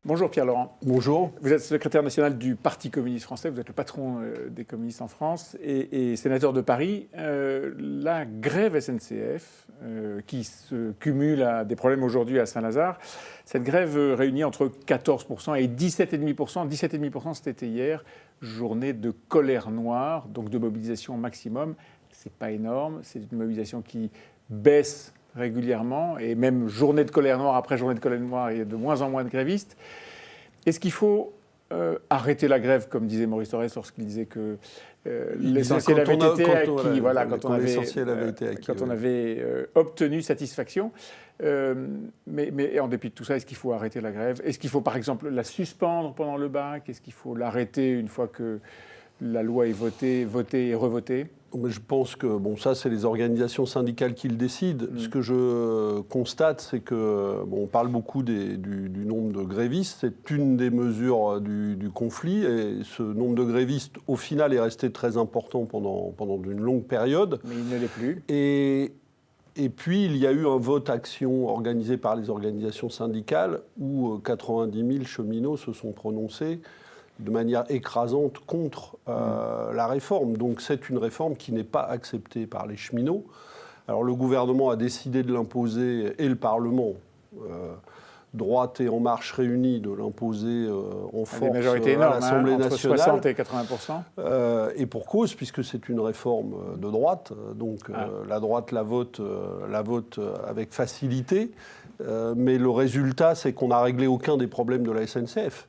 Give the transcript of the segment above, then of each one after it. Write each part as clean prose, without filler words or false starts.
Bonjour Pierre-Laurent. Bonjour. Vous êtes secrétaire national du Parti communiste français, vous êtes le patron des communistes en France et sénateur de Paris. La grève SNCF, qui se cumule à des problèmes aujourd'hui à Saint-Lazare, cette grève réunit entre 14% et 17,5%. 17,5% c'était hier, journée de colère noire, donc de mobilisation maximum. C'est pas énorme, c'est une mobilisation qui baisse régulièrement, et même journée de colère noire après journée de colère noire, il y a de moins en moins de grévistes. Est-ce qu'il faut arrêter la grève, comme disait Maurice Thorez lorsqu'il disait que l'essentiel avait été acquis, quand on avait obtenu satisfaction. Mais en dépit de tout ça, est-ce qu'il faut arrêter la grève? Est-ce qu'il faut par exemple la suspendre pendant le bac? Est-ce qu'il faut l'arrêter une fois que la loi est votée et revotée? Je pense que ça, c'est les organisations syndicales qui le décident. Ce que je constate, c'est que on parle beaucoup du nombre de grévistes. C'est une des mesures du conflit. Et ce nombre de grévistes, au final, est resté très important pendant une longue période. Mais il ne l'est plus. Et puis, il y a eu un vote action organisé par les organisations syndicales où 90 000 cheminots se sont prononcés de manière écrasante contre la réforme. Donc c'est une réforme qui n'est pas acceptée par les cheminots. Alors le gouvernement a décidé de l'imposer, et le Parlement, droite et En Marche réunis, de l'imposer en force à l'Assemblée nationale. Entre 60 et 80%. Et pour cause, puisque c'est une réforme de droite, donc la droite la vote avec facilité. Mais le résultat, c'est qu'on n'a réglé aucun des problèmes de la SNCF.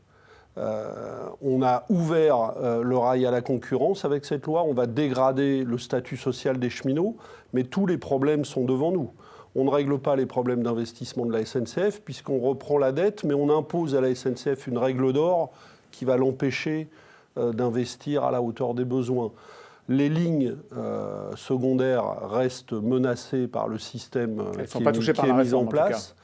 On a ouvert le rail à la concurrence avec cette loi, on va dégrader le statut social des cheminots, mais tous les problèmes sont devant nous. On ne règle pas les problèmes d'investissement de la SNCF puisqu'on reprend la dette, mais on impose à la SNCF une règle d'or qui va l'empêcher d'investir à la hauteur des besoins. Les lignes secondaires restent menacées par le système qui est mis en place.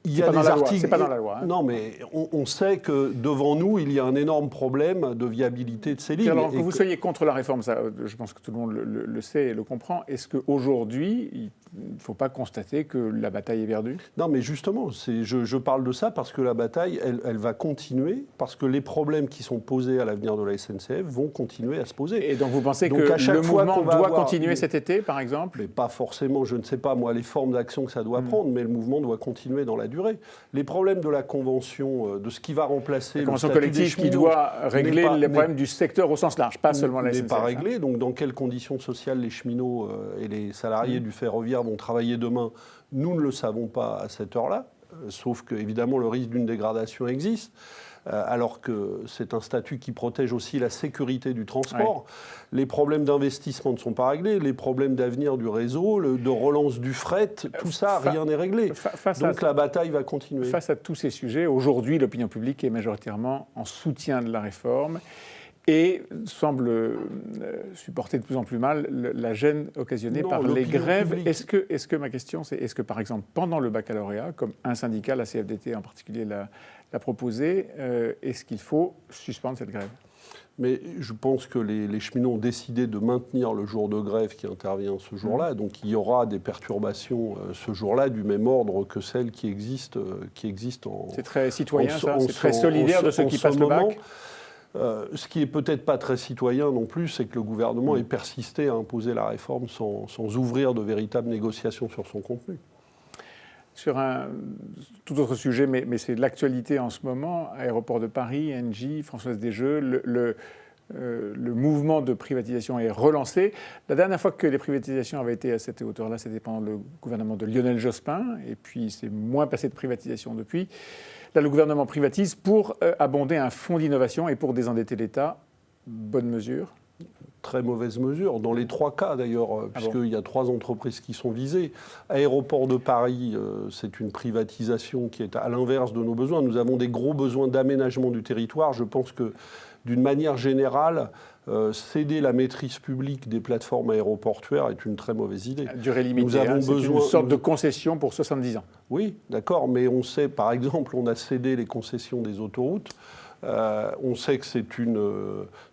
Il y a des articles. C'est pas dans la loi. Non, mais on sait que devant nous, il y a un énorme problème de viabilité de ces lignes. Alors que vous soyez contre la réforme, ça, je pense que tout le monde le sait et le comprend. Est-ce qu'aujourd'hui, il ne faut pas constater que la bataille est perdue? Non, mais justement, je parle de ça parce que la bataille, elle va continuer, parce que les problèmes qui sont posés à l'avenir de la SNCF vont continuer à se poser. Et donc vous pensez que le mouvement doit continuer cet été, par exemple? Mais pas forcément, je ne sais pas, moi, les formes d'action que ça doit prendre, mais le mouvement doit continuer dans la durée. Les problèmes de la convention, de ce qui va remplacer la convention collective qui doit régler les problèmes du secteur au sens large, pas seulement la SNCF. N'est pas réglé. Donc dans quelles conditions sociales les cheminots et les salariés du ferroviaire vont travailler demain, nous ne le savons pas à cette heure-là, sauf que évidemment le risque d'une dégradation existe. Alors que c'est un statut qui protège aussi la sécurité du transport. Ouais. Les problèmes d'investissement ne sont pas réglés, les problèmes d'avenir du réseau, de relance du fret, tout ça, rien n'est réglé. Donc la bataille va continuer. Face à tous ces sujets, aujourd'hui, l'opinion publique est majoritairement en soutien de la réforme et semble supporter de plus en plus mal la gêne occasionnée par les grèves. Est-ce que ma question, c'est est-ce que par exemple, pendant le baccalauréat, comme un syndicat, la CFDT en particulier, l'a proposé, est-ce qu'il faut suspendre cette grève? Mais je pense que les cheminots ont décidé de maintenir le jour de grève qui intervient ce jour-là. Donc il y aura des perturbations ce jour-là du même ordre que celles qui existent en... C'est très citoyen, ça? C'est très solidaire de ceux qui passent le bac? Ce qui est peut-être pas très citoyen non plus, c'est que le gouvernement ait persisté à imposer la réforme sans ouvrir de véritables négociations sur son contenu. Sur un tout autre sujet, mais c'est l'actualité en ce moment, Aéroport de Paris, Engie, Françoise Desjeux, le mouvement de privatisation est relancé. La dernière fois que les privatisations avaient été à cette hauteur-là, c'était pendant le gouvernement de Lionel Jospin, et puis c'est moins passé de privatisation depuis. Là, le gouvernement privatise pour abonder un fonds d'innovation et pour désendetter l'État. Bonne mesure? Très mauvaise mesure, dans les trois cas d'ailleurs, puisqu'il y a trois entreprises qui sont visées. Aéroport de Paris, c'est une privatisation qui est à l'inverse de nos besoins. Nous avons des gros besoins d'aménagement du territoire. Je pense que, d'une manière générale, céder la maîtrise publique des plateformes aéroportuaires est une très mauvaise idée. Durée limitée, c'est une sorte de concession pour 70 ans. Oui, d'accord, mais on sait, par exemple, on a cédé les concessions des autoroutes. On sait que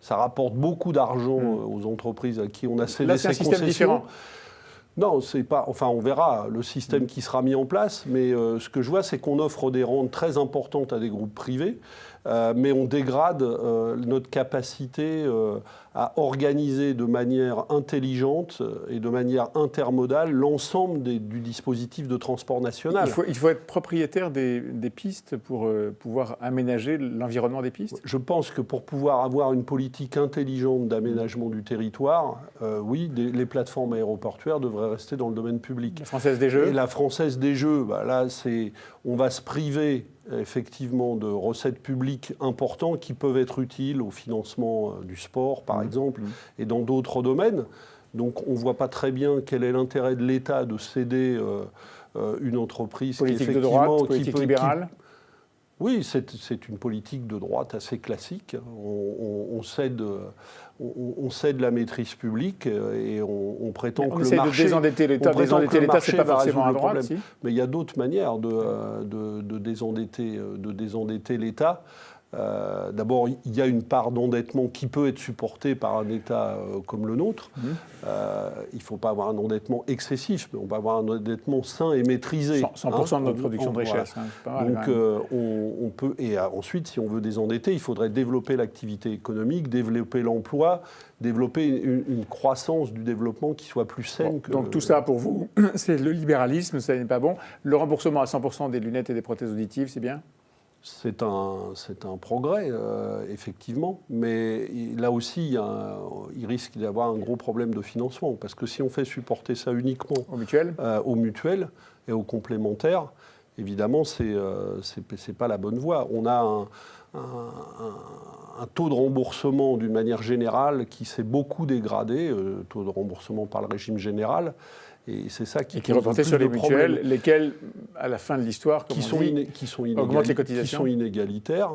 ça rapporte beaucoup d'argent aux entreprises à qui on a cédé ces concessions. Différent. Non, c'est pas. Enfin, on verra le système qui sera mis en place, mais ce que je vois, c'est qu'on offre des rentes très importantes à des groupes privés, mais on dégrade notre capacité à organiser de manière intelligente et de manière intermodale l'ensemble du dispositif de transport national. Il faut être propriétaire des pistes pour pouvoir aménager l'environnement des pistes. Je pense que pour pouvoir avoir une politique intelligente d'aménagement du territoire, oui, les plateformes aéroportuaires devraient rester dans le domaine public. La Française des Jeux. Et la Française des Jeux, bah là, on va se priver effectivement de recettes publiques importantes qui peuvent être utiles au financement du sport, par exemple, et dans d'autres domaines. Donc on ne voit pas très bien quel est l'intérêt de l'État de céder une entreprise politique qui, de droite, politique libérale. Oui, c'est une politique de droite assez classique. On cède la maîtrise publique et on prétend que le marché... On essaie de désendetter l'État. Désendetter l'État, c'est pas forcément à droite, si. Mais il y a d'autres manières de désendetter l'État. D'abord, il y a une part d'endettement qui peut être supportée par un État comme le nôtre. Il ne faut pas avoir un endettement excessif, mais on va avoir un endettement sain et maîtrisé. 100% de notre production de richesse. Voilà. Donc, on peut... Et ensuite, si on veut désendetter, il faudrait développer l'activité économique, développer l'emploi, développer une croissance du développement qui soit plus saine. Donc tout ça, pour vous, c'est le libéralisme, ça n'est pas bon. Le remboursement à 100% des lunettes et des prothèses auditives, c'est bien ? C'est un progrès, effectivement, mais là aussi, il risque d'y avoir un gros problème de financement, parce que si on fait supporter ça uniquement aux mutuelles et aux complémentaires, évidemment, c'est pas la bonne voie. On a un taux de remboursement, d'une manière générale, qui s'est beaucoup dégradé, taux de remboursement par le régime général. Et c'est ça qui reportait sur les mutuelles, lesquelles, à la fin de l'histoire, augmentent les cotisations. Qui sont inégalitaires,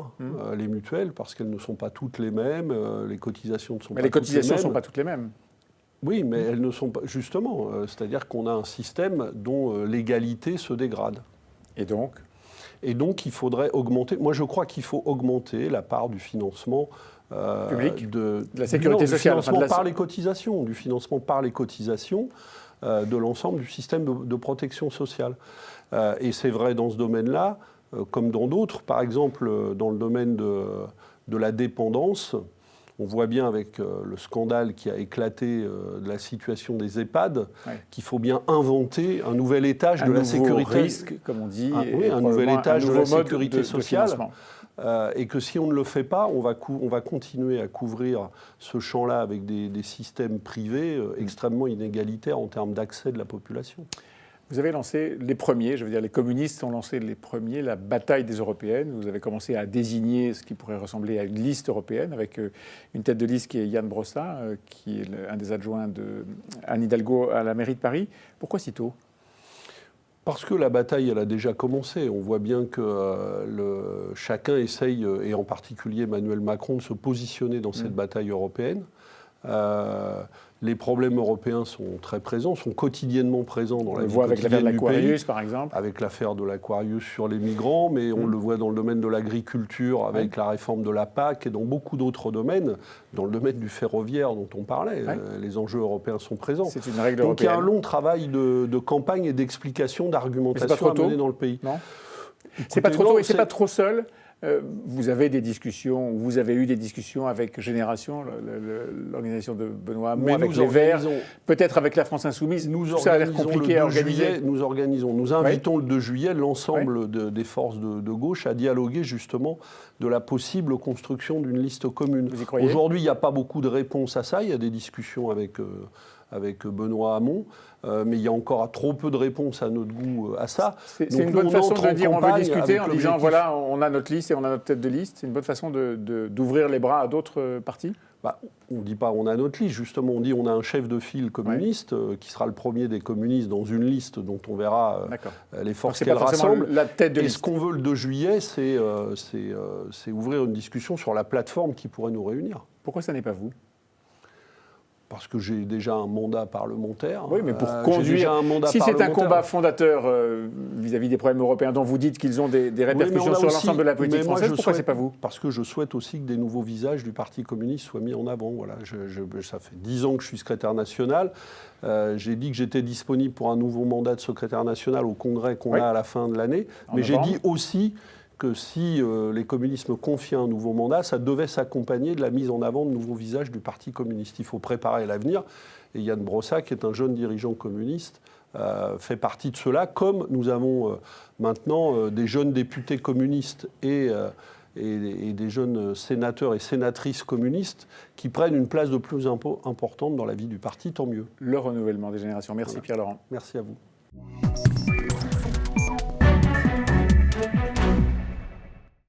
les mutuelles, parce qu'elles ne sont pas toutes les mêmes, les cotisations ne sont pas toutes les mêmes. Mais les cotisations ne sont pas toutes les mêmes. Oui, mais elles ne sont pas... Justement, c'est-à-dire qu'on a un système dont l'égalité se dégrade. Et donc, il faudrait augmenter... Moi, je crois qu'il faut augmenter la part du financement... public, de la sécurité sociale. Du financement par les cotisations, du financement par les cotisations, de l'ensemble du système de protection sociale. Et c'est vrai dans ce domaine-là, comme dans d'autres. Par exemple, dans le domaine de la dépendance, on voit bien avec le scandale qui a éclaté de la situation des EHPAD qu'il faut bien inventer un nouvel étage de la sécurité. Risque, comme on dit. Un nouvel étage de la sécurité sociale. Et que si on ne le fait pas, on va continuer à couvrir ce champ-là avec des systèmes privés extrêmement inégalitaires en termes d'accès de la population. Vous avez lancé les premiers, je veux dire les communistes ont lancé les premiers, la bataille des européennes. Vous avez commencé à désigner ce qui pourrait ressembler à une liste européenne avec une tête de liste qui est Yann Brossat, qui est un des adjoints d'Anne Hidalgo à la mairie de Paris. Pourquoi si tôt ? Parce que la bataille, elle a déjà commencé. On voit bien que chacun essaye, et en particulier Emmanuel Macron, de se positionner dans cette bataille européenne. Les problèmes européens sont très présents, sont quotidiennement présents dans la vie quotidienne du pays. Avec l'affaire de l'Aquarius, par exemple. Avec l'affaire de l'Aquarius sur les migrants, mais on le voit dans le domaine de l'agriculture, avec la réforme de la PAC, et dans beaucoup d'autres domaines. Dans le domaine du ferroviaire dont on parlait, les enjeux européens sont présents. C'est une règle Donc européenne. il y a un long travail de campagne et d'explication, d'argumentation à mener dans le pays. Non. C'est pas trop tôt et c'est pas trop seul. Vous avez des discussions, vous avez eu des discussions avec Génération, l'organisation de Benoît Hamon, avec les Verts, peut-être avec la France Insoumise. Ça a l'air compliqué à organiser. Nous invitons le 2 juillet l'ensemble des forces de gauche à dialoguer justement de la possible construction d'une liste commune. Vous y croyez ? Aujourd'hui, il n'y a pas beaucoup de réponses à ça. Il y a des discussions avec Benoît Hamon, mais il y a encore trop peu de réponses à notre goût à ça. C'est une bonne façon de dire on veut discuter en disant voilà, on a notre liste et on a notre tête de liste. C'est une bonne façon d'ouvrir les bras à d'autres partis ? On ne dit pas on a notre liste, justement, on dit on a un chef de file communiste qui sera le premier des communistes dans une liste dont on verra les forces qu'elle rassemble. La tête de liste. Ce qu'on veut le 2 juillet, c'est ouvrir une discussion sur la plateforme qui pourrait nous réunir. Pourquoi ça n'est pas vous ? Parce que j'ai déjà un mandat parlementaire. Oui, mais pour conduire, si c'est un combat fondateur vis-à-vis des problèmes européens dont vous dites qu'ils ont des répercussions sur l'ensemble de la politique française, pourquoi c'est pas vous? Parce que je souhaite aussi que des nouveaux visages du Parti communiste soient mis en avant. Voilà, ça fait 10 ans que je suis secrétaire national. J'ai dit que j'étais disponible pour un nouveau mandat de secrétaire national au congrès qu'on a à la fin de l'année. Mais j'ai dit aussi que si les communistes me confiaient un nouveau mandat, ça devait s'accompagner de la mise en avant de nouveaux visages du Parti communiste. Il faut préparer l'avenir. Et Yann Brossa, qui est un jeune dirigeant communiste, fait partie de cela, comme nous avons maintenant des jeunes députés communistes et des jeunes sénateurs et sénatrices communistes qui prennent une place de plus importante dans la vie du parti, tant mieux. Le renouvellement des générations. Merci Pierre Laurent. Merci à vous.